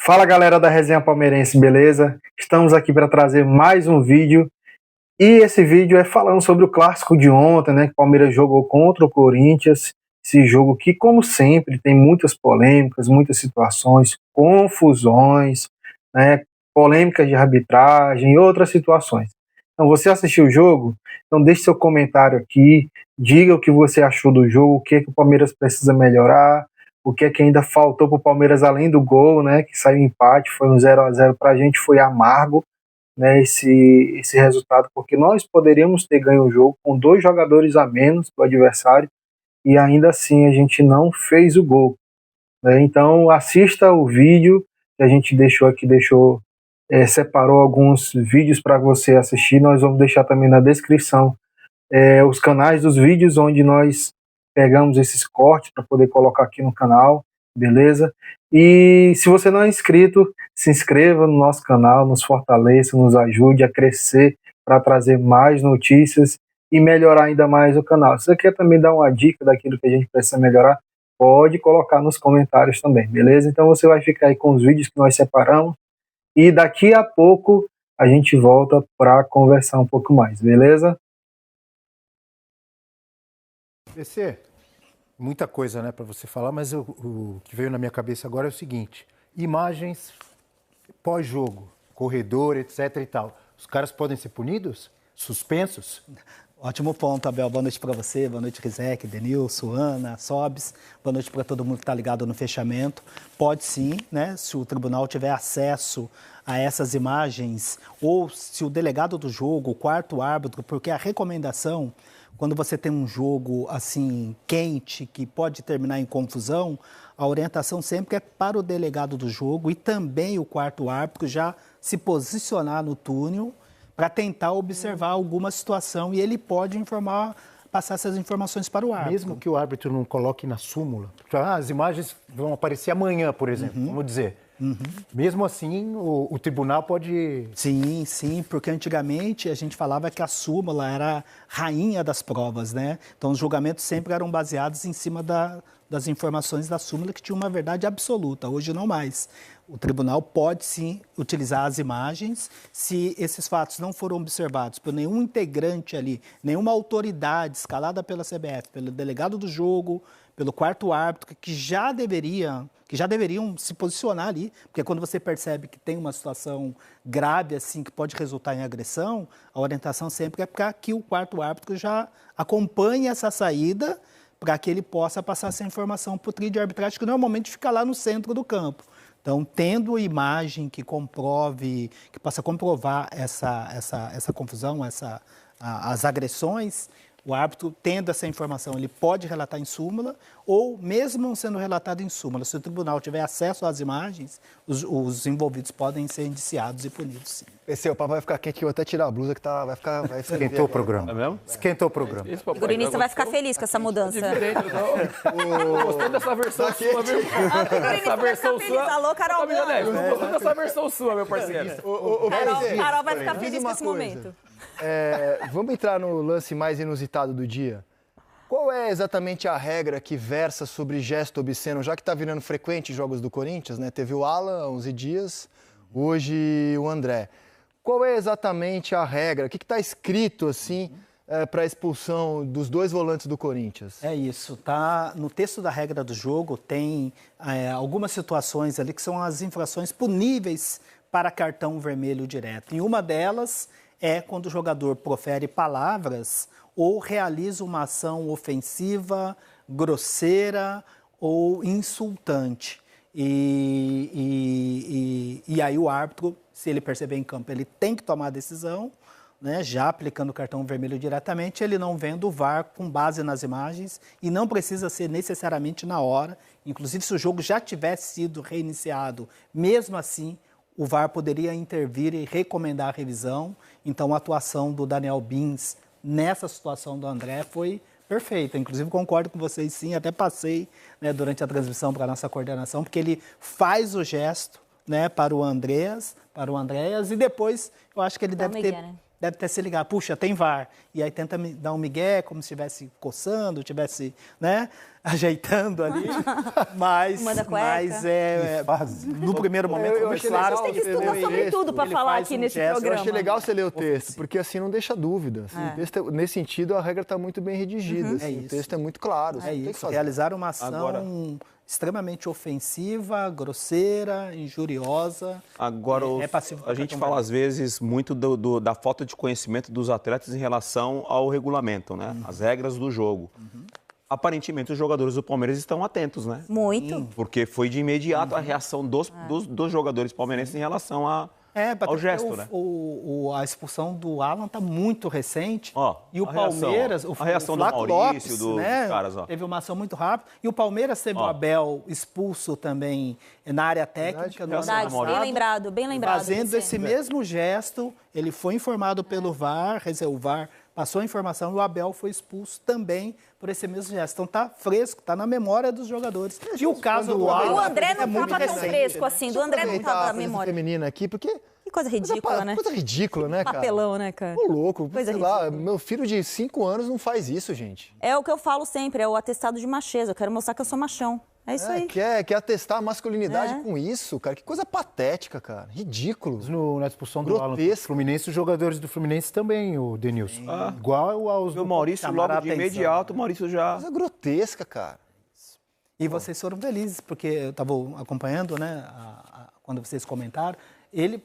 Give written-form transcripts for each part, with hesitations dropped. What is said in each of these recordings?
Fala galera da Resenha Palmeirense, beleza? Estamos aqui para trazer mais um vídeo e esse vídeo é falando sobre o clássico de ontem, né? Que o Palmeiras jogou contra o Corinthians. Esse jogo que, como sempre, tem muitas polêmicas, muitas situações, confusões, né? Polêmicas de arbitragem e outras situações. Então, você assistiu o jogo? Então, deixe seu comentário aqui, diga o que você achou do jogo, o que o Palmeiras precisa melhorar, o que ainda faltou para o Palmeiras além do gol, né? Que saiu empate, foi um 0-0 para a gente, foi amargo, né, esse resultado, porque nós poderíamos ter ganho o jogo com 2 jogadores a menos do adversário e ainda assim a gente não fez o gol, né? Então assista o vídeo que a gente separou alguns vídeos para você assistir. Nós vamos deixar também na descrição os canais dos vídeos onde nós pegamos esses cortes para poder colocar aqui no canal, beleza? E se você não é inscrito, se inscreva no nosso canal, nos fortaleça, nos ajude a crescer para trazer mais notícias e melhorar ainda mais o canal. Se você quer também dar uma dica daquilo que a gente precisa melhorar, pode colocar nos comentários também, beleza? Então você vai ficar aí com os vídeos que nós separamos e daqui a pouco a gente volta para conversar um pouco mais, beleza? PC, muita coisa, né, para você falar, mas o que veio na minha cabeça agora é o seguinte: imagens pós-jogo, corredor, etc e tal. Os caras podem ser punidos? Suspensos? Ótimo ponto, Abel. Boa noite para você, boa noite, Rizek, Denilson, Ana, Sobs. Boa noite para todo mundo que está ligado no fechamento. Pode sim, né, se o tribunal tiver acesso a essas imagens, ou se o delegado do jogo, o quarto árbitro, porque a recomendação, quando você tem um jogo assim quente, que pode terminar em confusão, a orientação sempre é para o delegado do jogo e também o quarto árbitro já se posicionar no túnel para tentar observar alguma situação e ele pode passar essas informações para o árbitro. Mesmo que o árbitro não coloque na súmula, as imagens vão aparecer amanhã, por exemplo, vamos dizer. Mesmo assim, o tribunal pode... Sim, porque antigamente a gente falava que a súmula era a rainha das provas, né? Então os julgamentos sempre eram baseados em cima das informações da súmula que tinha uma verdade absoluta, hoje não mais. O tribunal pode sim utilizar as imagens se esses fatos não foram observados por nenhum integrante ali, nenhuma autoridade escalada pela CBF, pelo delegado do jogo, pelo quarto árbitro, que já deveriam se posicionar ali, porque quando você percebe que tem uma situação grave assim que pode resultar em agressão, a orientação sempre é para que o quarto árbitro já acompanhe essa saída para que ele possa passar essa informação para o trio de arbitragem, que normalmente fica lá no centro do campo. Então, tendo imagem que comprove, que possa comprovar essa confusão, as agressões, o árbitro, tendo essa informação, ele pode relatar em súmula, ou mesmo não sendo relatado em súmula, se o tribunal tiver acesso às imagens, os envolvidos podem ser indiciados e punidos, sim. Esse o papo vai ficar quente, eu vou até tirar a blusa que vai ficar... Esquentou o programa. É mesmo? Esquentou o programa. O gurinista vai ficar feliz com essa mudança. Diferente, eu gostei dessa versão sua, meu irmão. Essa versão sua. Alô, Carol. Gostei dessa versão sua, meu parceiro. Carol vai ficar feliz com esse momento. Vamos entrar no lance mais inusitado do dia. Qual é exatamente a regra que versa sobre gesto obsceno, já que está virando frequente em jogos do Corinthians, né? Teve o Alan há 11 dias, hoje o André. Qual é exatamente a regra? O que está escrito assim para a expulsão dos 2 volantes do Corinthians? É isso, tá? No texto da regra do jogo tem algumas situações ali que são as infrações puníveis para cartão vermelho direto. E uma delas é quando o jogador profere palavras ou realiza uma ação ofensiva, grosseira ou insultante. E aí o árbitro, se ele perceber em campo, ele tem que tomar a decisão, né, já aplicando o cartão vermelho diretamente, ele não vendo o VAR com base nas imagens e não precisa ser necessariamente na hora. Inclusive, se o jogo já tivesse sido reiniciado, mesmo assim, o VAR poderia intervir e recomendar a revisão. Então, a atuação do Daniel Bins nessa situação do André foi perfeita. Inclusive, concordo com vocês, sim. Até passei, né, durante a transmissão para a nossa coordenação, porque ele faz o gesto, né, para o Andréas, e depois eu acho que ele deve ter se ligado, puxa, tem VAR. E aí tenta dar um migué, como se estivesse coçando, estivesse, né, ajeitando ali. Mas no primeiro momento, eu achei claro, A gente tem que estudar sobre tudo para falar aqui nesse programa. Eu achei legal você ler o texto, porque assim não deixa dúvida. Assim, o texto, nesse sentido, a regra está muito bem redigida. Assim, o texto é muito claro. É isso, realizaram uma ação extremamente ofensiva, grosseira, injuriosa. Agora, a gente fala às vezes muito da falta de conhecimento dos atletas em relação ao regulamento, né? As regras do jogo. Aparentemente, os jogadores do Palmeiras estão atentos, né? Muito. Porque foi de imediato a reação dos jogadores palmeirenses em relação ao gesto, né? A expulsão do Alan está muito recente. E o Palmeiras, a reação do Maurício, Lopes, dos caras, teve uma ação muito rápida. E o Palmeiras teve o Abel expulso também na área técnica. Verdade, bem lembrado. Fazendo esse mesmo gesto, ele foi informado pelo VAR, o VAR passou a informação e o Abel foi expulso também por esse mesmo gesto. Então tá fresco, tá na memória dos jogadores. E o caso do Alan... O André não muito estava tão recente, fresco assim, do André não estava na memória. Feminina aqui, porque... Que coisa ridícula, né? Coisa ridícula, né, cara? Papelão, né, cara? Ô, louco. Coisa sei lá, meu filho de 5 anos não faz isso, gente. É o que eu falo sempre, é o atestado de macheza. Eu quero mostrar que eu sou machão. É isso aí. Quer atestar a masculinidade com isso, cara? Que coisa patética, cara. Ridículo. Na expulsão do Alan do Fluminense, os jogadores do Fluminense também, o Denilson. Igual aos... O Maurício, logo de imediato, o Maurício já... Coisa grotesca, cara. E vocês foram felizes, porque eu estava acompanhando, né, quando vocês comentaram. Ele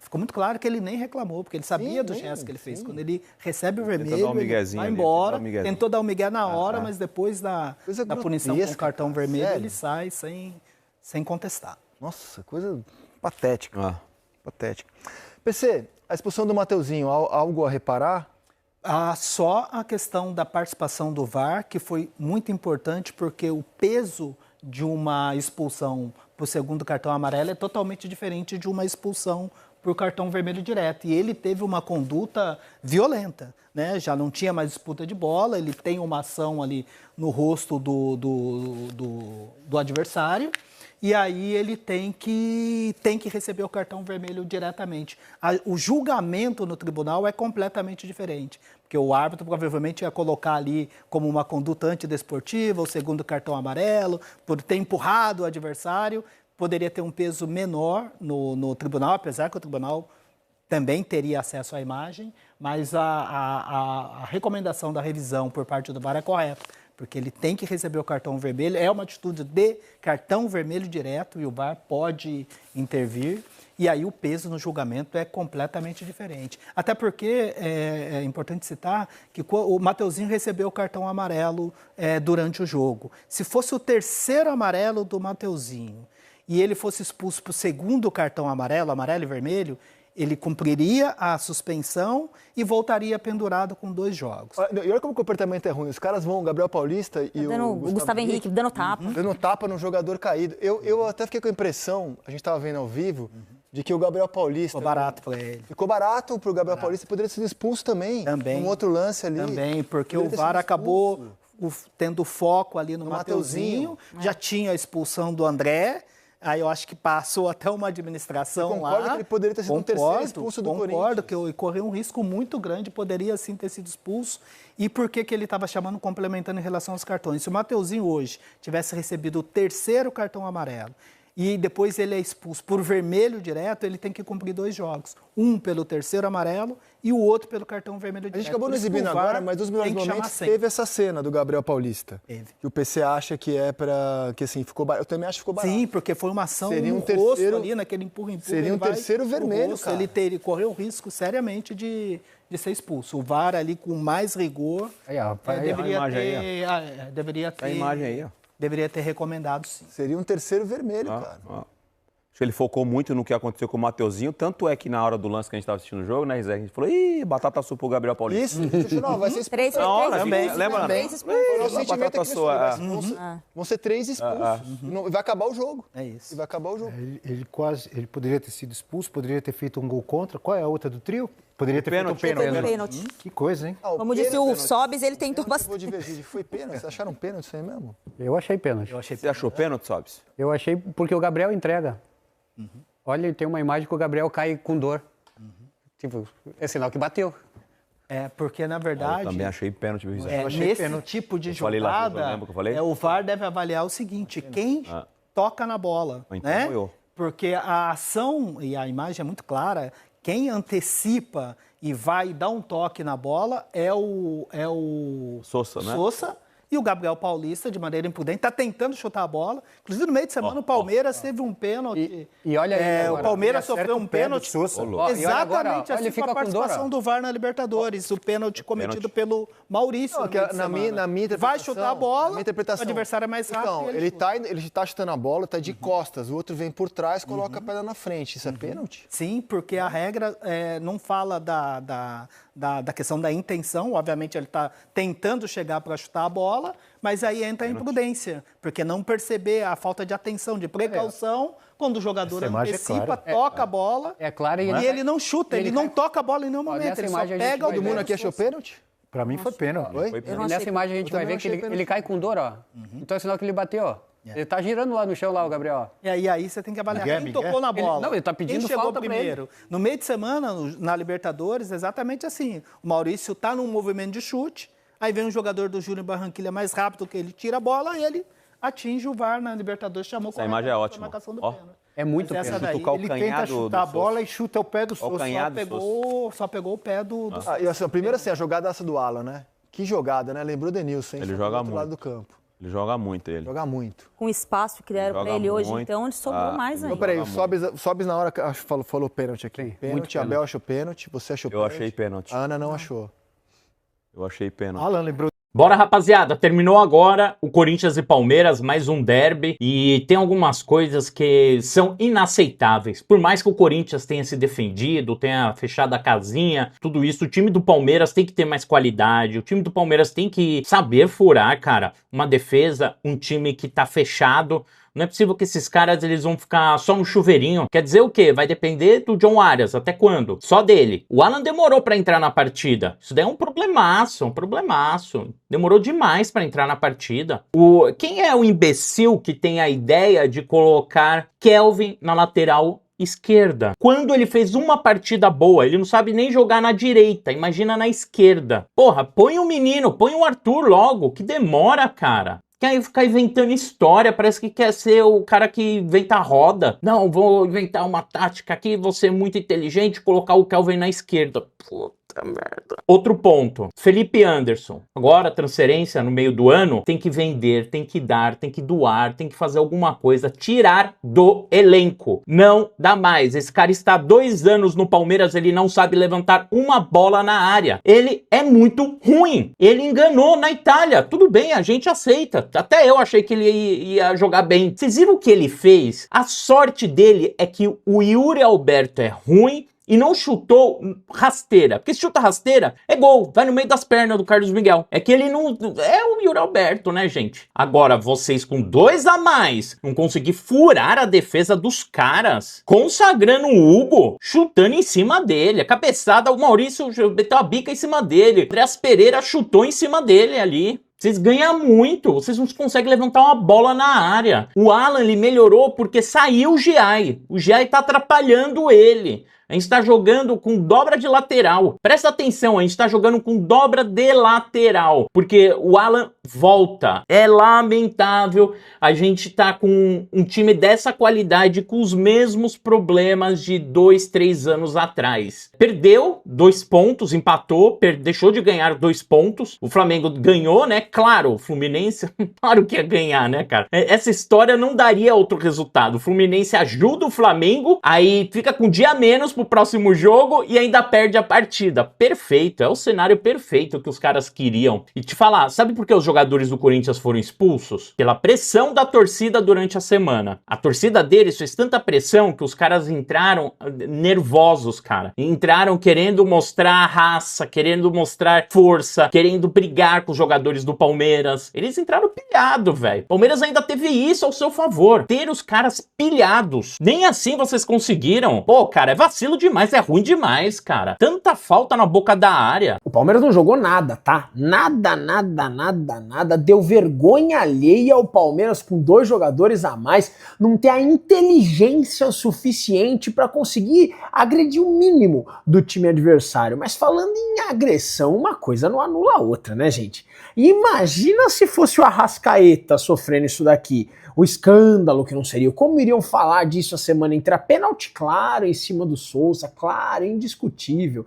ficou muito claro que ele nem reclamou, porque ele sabia do gesto que ele fez. Quando ele recebe o vermelho, ele vai embora, tentou dar um migué na hora, mas depois da punição com o cartão vermelho, ele sai sem contestar. Nossa, coisa patética. Patética. PC, a expulsão do Mateuzinho, algo a reparar? Só a questão da participação do VAR, que foi muito importante, porque o peso de uma expulsão por segundo cartão amarelo é totalmente diferente de uma expulsão por cartão vermelho direto. E ele teve uma conduta violenta, né? Já não tinha mais disputa de bola, ele tem uma ação ali no rosto do adversário, e aí ele tem que receber o cartão vermelho diretamente. O julgamento no tribunal é completamente diferente, porque o árbitro provavelmente ia colocar ali como uma conduta antidesportiva, o segundo cartão amarelo, por ter empurrado o adversário, poderia ter um peso menor no tribunal, apesar que o tribunal também teria acesso à imagem, mas a recomendação da revisão por parte do VAR é correta, porque ele tem que receber o cartão vermelho, é uma atitude de cartão vermelho direto e o VAR pode intervir, e aí o peso no julgamento é completamente diferente. Até porque é importante citar que o Mateuzinho recebeu o cartão amarelo durante o jogo. Se fosse o terceiro amarelo do Mateuzinho e ele fosse expulso para o segundo cartão amarelo e vermelho, ele cumpriria a suspensão e voltaria pendurado com 2 jogos. E olha como o comportamento é ruim. Os caras vão, o Gabriel Paulista e o Gustavo Henrique dando tapa. Dando tapa no jogador caído. Eu até fiquei com a impressão, a gente estava vendo ao vivo, de que o Gabriel Paulista... Ficou barato para ele. Ficou barato para o Gabriel Paulista, poderia ser expulso também. Um outro lance ali. Também, porque o VAR acabou tendo foco ali no Mateuzinho. Já tinha a expulsão do André. Aí eu acho que passou até uma administração lá. Concordo que ele poderia ter sido um terceiro expulso do Corinthians. Concordo que ele correu um risco muito grande, poderia sim ter sido expulso. E por que ele estava chamando, complementando em relação aos cartões? Se o Mateuzinho hoje tivesse recebido o terceiro cartão amarelo e depois ele é expulso por vermelho direto, ele tem que cumprir 2 jogos. Um pelo terceiro amarelo e o outro pelo cartão vermelho direto. A gente acabou não exibindo agora, mas dos melhores momentos teve essa cena do Gabriel Paulista. Teve. Que o PC acha que é para... que assim, ficou barato. Eu também acho que ficou barato. Sim, porque foi uma ação seria no rosto ali, naquele empurra. Seria um terceiro vermelho, cara. Ele correu o risco seriamente de ser expulso. O VAR ali com mais rigor deveria ter... A imagem aí, ó. Deveria ter recomendado, sim. Seria um terceiro vermelho, cara. Acho que ele focou muito no que aconteceu com o Mateuzinho, tanto é que na hora do lance que a gente estava assistindo o jogo, né, Rizé, a gente falou, batata sua pro Gabriel Paulista. Isso, não, vai ser expulso. Lembra? Vão ser 3 expulsos. Vai acabar o jogo. É isso. E vai acabar o jogo. Ele poderia ter sido expulso, poderia ter feito um gol contra. Qual é a outra do trio? Poderia ter feito um pênalti. Que coisa, hein? Como disse o Sobis, ele tentou bastante. Foi pênalti. Vocês acharam pênalti isso aí mesmo? Eu achei pênalti. Você achou pênalti, Sobis? Eu achei porque o Gabriel entrega. Olha, tem uma imagem que o Gabriel cai com dor. Tipo, é sinal que bateu. Porque na verdade... Eu também achei pênalti. Nesse tipo de jogada, o VAR deve avaliar o seguinte, quem toca na bola, né? Porque a ação e a imagem é muito clara, quem antecipa e vai dar um toque na bola é o Sousa, né? Sousa. E o Gabriel Paulista, de maneira imprudente, está tentando chutar a bola. Inclusive, no meio de semana, o Palmeiras teve um pênalti. E olha aí, o Palmeiras sofreu um pênalti. Exatamente Assim com a participação do VAR na Libertadores. O pênalti cometido pelo Maurício. Na minha interpretação, vai chutar a bola, o adversário é mais rápido. Então, ele tá chutando a bola, tá de costas. O outro vem por trás, coloca a pedra na frente. Isso é pênalti? Sim, porque a regra não fala da questão da intenção. Obviamente, ele está tentando chegar para chutar a bola, mas aí entra a imprudência, porque não perceber a falta de atenção, de precaução, quando o jogador antecipa, toca a bola, e ele não chuta, ele não toca a bola em nenhum momento, ele só pega o... Todo mundo aqui achou pênalti? Pra mim foi pênalti. Nessa imagem a gente vai ver que ele cai com dor, ó. Então é sinal que ele bateu, ó. Ele tá girando lá no chão, lá, o Gabriel. E aí você tem que avaliar quem tocou na bola. Ele tá pedindo quem chegou falta primeiro. No meio de semana, na Libertadores, exatamente assim. O Maurício tá num movimento de chute, aí vem um jogador do Júnior Barranquilla mais rápido que ele, tira a bola e ele atinge o VAR na Libertadores, chamou essa imagem é ótima. É muito pênalti. Ele tenta chutar a bola e chuta o pé do Sousa. Só pegou o pé do Sousa. Primeiro assim, a jogada essa do Alan, né? Que jogada, né? Lembrou o Denilson, hein? Ele joga do muito. lado do campo. Ele joga muito, ele. Joga muito. Com o espaço que deram para ele hoje, então ele sobrou mais ainda. Peraí, o Sobis na hora que falou pênalti aqui. Pênalti, Abel achou pênalti, você achou pênalti. Eu achei pênalti. A Ana não achou. Eu achei pênalti. Alan lembrou. Bora, rapaziada, terminou agora o Corinthians e Palmeiras, mais um derby, e tem algumas coisas que são inaceitáveis. Por mais que o Corinthians tenha se defendido, tenha fechado a casinha, tudo isso, o time do Palmeiras tem que ter mais qualidade, o time do Palmeiras tem que saber furar, cara, uma defesa, um time que tá fechado. Não é possível que esses caras eles vão ficar só no chuveirinho. Quer dizer o quê? Vai depender do John Arias. Até quando? Só dele. O Alan demorou pra entrar na partida. Isso daí é um problemaço, Demorou demais pra entrar na partida. Quem é o imbecil que tem a ideia de colocar Kelvin na lateral esquerda? Quando ele fez uma partida boa, ele não sabe nem jogar na direita, imagina na esquerda. Porra, põe o menino, põe o Arthur logo, que demora, cara. Quer ficar inventando história, parece que quer ser o cara que inventa a roda. Não, vou inventar uma tática aqui, vou ser muito inteligente, colocar o Kelvin na esquerda. Puta merda. Outro ponto, Felipe Anderson. Agora, transferência no meio do ano, tem que vender, tem que dar, tem que doar, tem que fazer alguma coisa, tirar do elenco. Não dá mais. Esse cara está há 2 anos no Palmeiras, ele não sabe levantar uma bola na área. Ele é muito ruim. Ele enganou na Itália. Tudo bem, a gente aceita. Até eu achei que ele ia jogar bem. Vocês viram o que ele fez? A sorte dele é que o Yuri Alberto é ruim e não chutou rasteira. Porque se chuta rasteira, é gol. Vai no meio das pernas do Carlos Miguel. É que ele não... É o Yuri Alberto, né, gente? Agora, vocês com 2 a mais não conseguir furar a defesa dos caras, consagrando o Hugo, chutando em cima dele. A cabeçada, o Maurício meteu a bica em cima dele. O Andreas Pereira chutou em cima dele ali. Vocês ganham muito, vocês não conseguem levantar uma bola na área. O Alan, ele melhorou porque saiu o Giai. O Giai tá atrapalhando ele. A gente tá jogando com dobra de lateral. Presta atenção, a gente tá jogando com dobra de lateral. Porque o Alan volta. É lamentável a gente tá com um time dessa qualidade com os mesmos problemas de 2, 3 anos atrás. Perdeu 2 pontos, empatou, deixou de ganhar 2 pontos. O Flamengo ganhou, né? Claro, o Fluminense, claro que ia ganhar, né, cara? Essa história não daria outro resultado. O Fluminense ajuda o Flamengo, aí fica com um dia a menos pro próximo jogo e ainda perde a partida. Perfeito, é o cenário perfeito que os caras queriam. E te falar, sabe por que os jogadores do Corinthians foram expulsos? Pela pressão da torcida durante a semana. A torcida deles fez tanta pressão que os caras entraram nervosos, cara. Entraram querendo mostrar raça, querendo mostrar força, querendo brigar com os jogadores do Palmeiras. Eles entraram pilhado, velho. Palmeiras ainda teve isso ao seu favor. Ter os caras pilhados. Nem assim vocês conseguiram. Pô, cara, é vacilo vacilo demais, é ruim demais, cara. Tanta falta na boca da área. O Palmeiras não jogou nada, tá? Nada. Deu vergonha alheia ao Palmeiras com 2 jogadores a mais, não ter a inteligência suficiente para conseguir agredir o mínimo do time adversário. Mas falando em agressão, uma coisa não anula a outra, né, gente? Imagina se fosse o Arrascaeta sofrendo isso daqui. O escândalo que não seria. Como iriam falar disso a semana inteira? Pênalti claro em cima do Sousa, claro, indiscutível,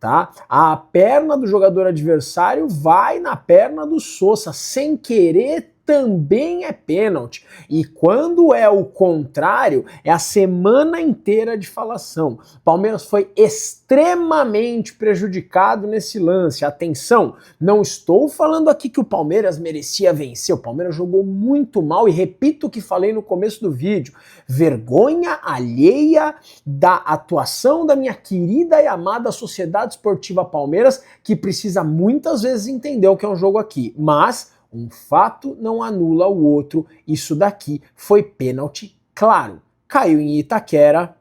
tá? A perna do jogador adversário vai na perna do Sousa, sem querer também é pênalti. E quando é o contrário, é a semana inteira de falação. Palmeiras foi extremamente prejudicado nesse lance. Atenção, não estou falando aqui que o Palmeiras merecia vencer. O Palmeiras jogou muito mal e repito o que falei no começo do vídeo. Vergonha alheia da atuação da minha querida e amada Sociedade Esportiva Palmeiras, que precisa muitas vezes entender o que é um jogo aqui. Mas um fato não anula o outro. Isso daqui foi pênalti claro. Caiu em Itaquera.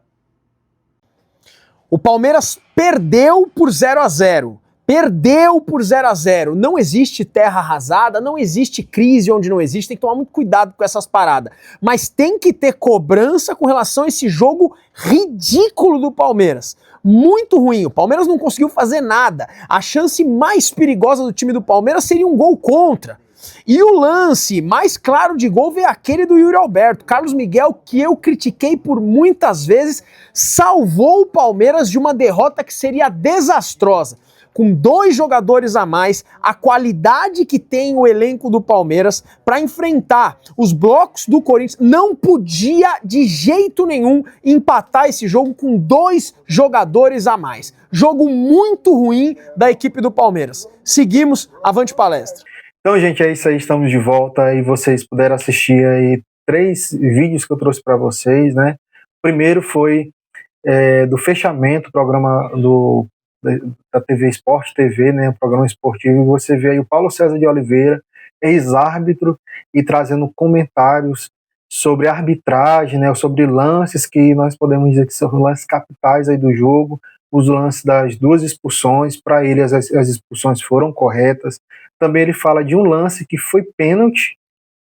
O Palmeiras perdeu por 0-0. Perdeu por 0-0. Não existe terra arrasada, não existe crise onde não existe. Tem que tomar muito cuidado com essas paradas. Mas tem que ter cobrança com relação a esse jogo ridículo do Palmeiras. Muito ruim. O Palmeiras não conseguiu fazer nada. A chance mais perigosa do time do Palmeiras seria um gol contra. E o lance mais claro de gol veio aquele do Yuri Alberto. Carlos Miguel, que eu critiquei por muitas vezes, salvou o Palmeiras de uma derrota que seria desastrosa. Com 2 jogadores a mais, a qualidade que tem o elenco do Palmeiras para enfrentar os blocos do Corinthians, não podia de jeito nenhum empatar esse jogo com 2 jogadores a mais. Jogo muito ruim da equipe do Palmeiras. Seguimos, avante palestra. Então, gente, é isso aí, estamos de volta e vocês puderam assistir aí 3 vídeos que eu trouxe para vocês, né? O primeiro foi do fechamento, programa da TV Sport TV, né? Programa esportivo, e você vê aí o Paulo César de Oliveira, ex-árbitro, e trazendo comentários sobre arbitragem, né? Sobre lances que nós podemos dizer que são lances capitais aí do jogo, os lances das 2 expulsões. Para ele as expulsões foram corretas. Também ele fala de um lance que foi pênalti,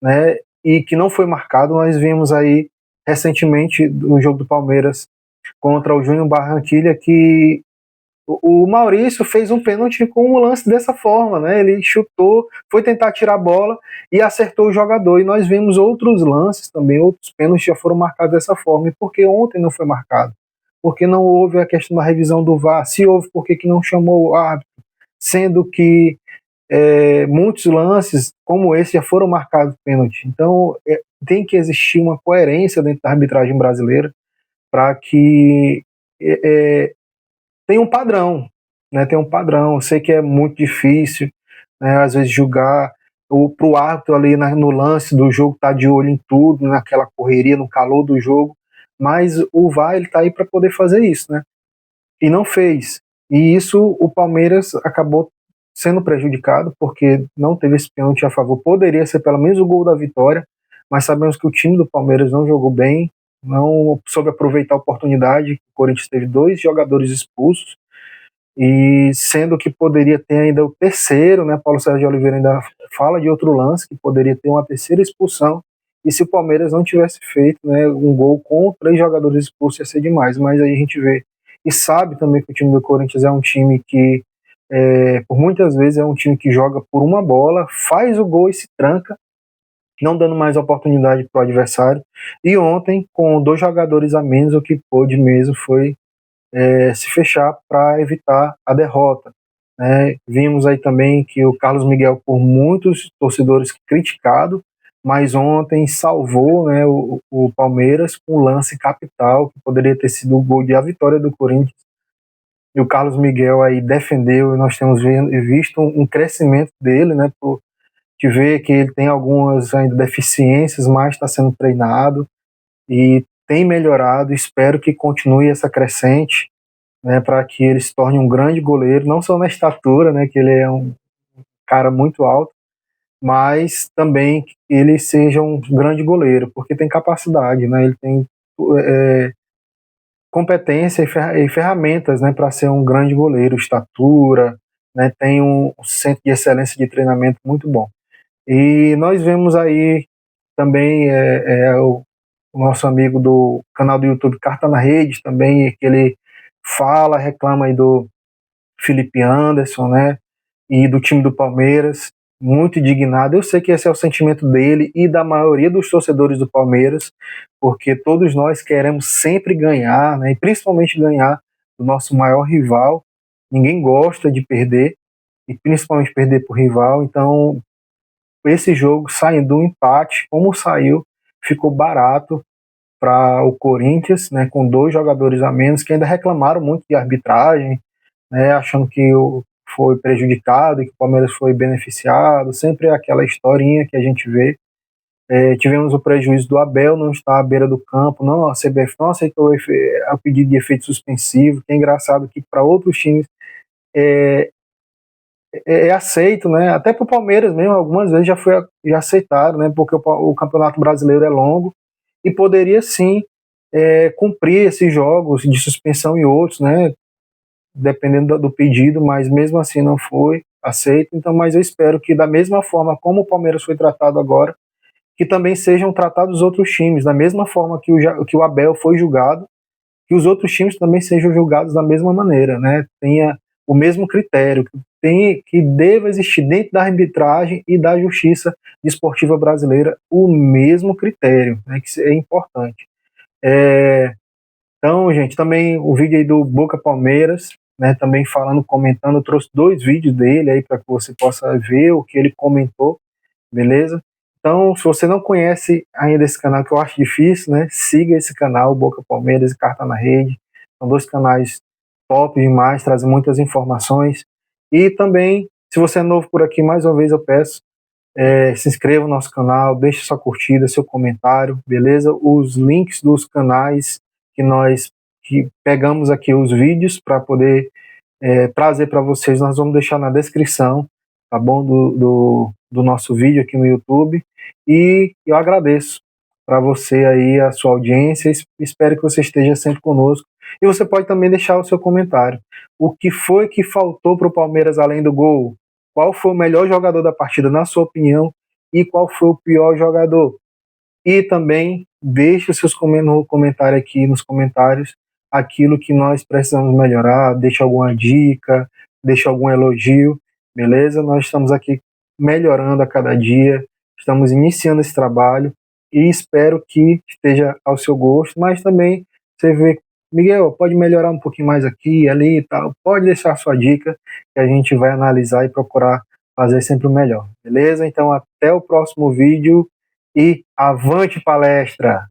né, e que não foi marcado. Nós vimos aí recentemente no jogo do Palmeiras contra o Júnior Barranquilla que o Maurício fez um pênalti com um lance dessa forma, né? Ele chutou, foi tentar tirar a bola e acertou o jogador. E nós vimos outros lances também, outros pênaltis já foram marcados dessa forma. E por que ontem não foi marcado? Porque não houve a questão da revisão do VAR. Se houve, por que não chamou o árbitro? Sendo que muitos lances como esse já foram marcados pênalti. Então tem que existir uma coerência dentro da arbitragem brasileira para que tenha um padrão, né? Tem um padrão. Eu sei que é muito difícil, né, às vezes julgar para o árbitro ali no lance do jogo, tá de olho em tudo, naquela correria, no calor do jogo, mas o VAR ele tá aí para poder fazer isso, né? E não fez. E isso o Palmeiras acabou sendo prejudicado, porque não teve esse pênalti a favor. Poderia ser pelo menos o gol da vitória, mas sabemos que o time do Palmeiras não jogou bem, não soube aproveitar a oportunidade. O Corinthians teve 2 jogadores expulsos, e sendo que poderia ter ainda o terceiro, né? Paulo César de Oliveira ainda fala de outro lance, que poderia ter uma terceira expulsão, e se o Palmeiras não tivesse feito, né, um gol com 3 jogadores expulsos, ia ser demais. Mas aí a gente vê e sabe também que o time do Corinthians é um time que por muitas vezes é um time que joga por uma bola, faz o gol e se tranca, não dando mais oportunidade para o adversário. E ontem, com 2 jogadores a menos, o que pôde mesmo foi se fechar para evitar a derrota, né? Vimos aí também que o Carlos Miguel, por muitos torcedores, criticado, mas ontem salvou, né, o Palmeiras com um lance capital, que poderia ter sido o gol de a vitória do Corinthians. E o Carlos Miguel aí defendeu, e nós temos visto um crescimento dele, né, de ver que ele tem algumas ainda deficiências, mas está sendo treinado e tem melhorado. Espero que continue essa crescente, né, para que ele se torne um grande goleiro, não só na estatura, né, que ele é um cara muito alto, mas também que ele seja um grande goleiro, porque tem capacidade, né, ele tem competência e ferramentas, né, para ser um grande goleiro, estatura, né, tem um centro de excelência de treinamento muito bom. E nós vemos aí também o nosso amigo do canal do YouTube Carta na Rede também, que ele fala, reclama aí do Felipe Anderson, né, e do time do Palmeiras, muito indignado. Eu sei que esse é o sentimento dele e da maioria dos torcedores do Palmeiras, porque todos nós queremos sempre ganhar, né, e principalmente ganhar do nosso maior rival. Ninguém gosta de perder, e principalmente perder para o rival. Então, esse jogo saindo do empate, como saiu, ficou barato para o Corinthians, né, com 2 jogadores a menos, que ainda reclamaram muito de arbitragem, né, achando que foi prejudicado e que o Palmeiras foi beneficiado, sempre aquela historinha que a gente vê. Tivemos o prejuízo do Abel não estar à beira do campo, não, a CBF não aceitou o pedido de efeito suspensivo, que é engraçado que para outros times é aceito, né, até para o Palmeiras mesmo, algumas vezes já aceitaram, né, porque o Campeonato Brasileiro é longo e poderia sim cumprir esses jogos de suspensão e outros, né, dependendo do pedido, mas mesmo assim não foi aceito. Então, mas eu espero que da mesma forma como o Palmeiras foi tratado agora, que também sejam tratados os outros times, da mesma forma que o Abel foi julgado, que os outros times também sejam julgados da mesma maneira, né? Tenha o mesmo critério, que deva existir dentro da arbitragem e da justiça desportiva brasileira o mesmo critério, né? Que é importante. Então, gente, também o vídeo aí do Boca Palmeiras, né, também falando, comentando, eu trouxe 2 vídeos dele aí para que você possa ver o que ele comentou, beleza? Então, se você não conhece ainda esse canal, que eu acho difícil, né, siga esse canal, Boca Palmeiras e Carta na Rede, são 2 canais top demais, trazem muitas informações. E também, se você é novo por aqui, mais uma vez eu peço, se inscreva no nosso canal, deixe sua curtida, seu comentário, beleza? Os links dos canais que pegamos aqui os vídeos para poder trazer para vocês, nós vamos deixar na descrição, tá bom, do nosso vídeo aqui no YouTube. E eu agradeço para você aí a sua audiência, espero que você esteja sempre conosco. E você pode também deixar o seu comentário. O que foi que faltou para o Palmeiras além do gol? Qual foi o melhor jogador da partida, na sua opinião? E qual foi o pior jogador? E também deixe os seus comentários aqui nos comentários aquilo que nós precisamos melhorar, deixe alguma dica, deixe algum elogio, beleza? Nós estamos aqui melhorando a cada dia, estamos iniciando esse trabalho e espero que esteja ao seu gosto, mas também você vê, Miguel, pode melhorar um pouquinho mais aqui, ali e tal, pode deixar a sua dica que a gente vai analisar e procurar fazer sempre o melhor, beleza? Então até o próximo vídeo e avante palestra!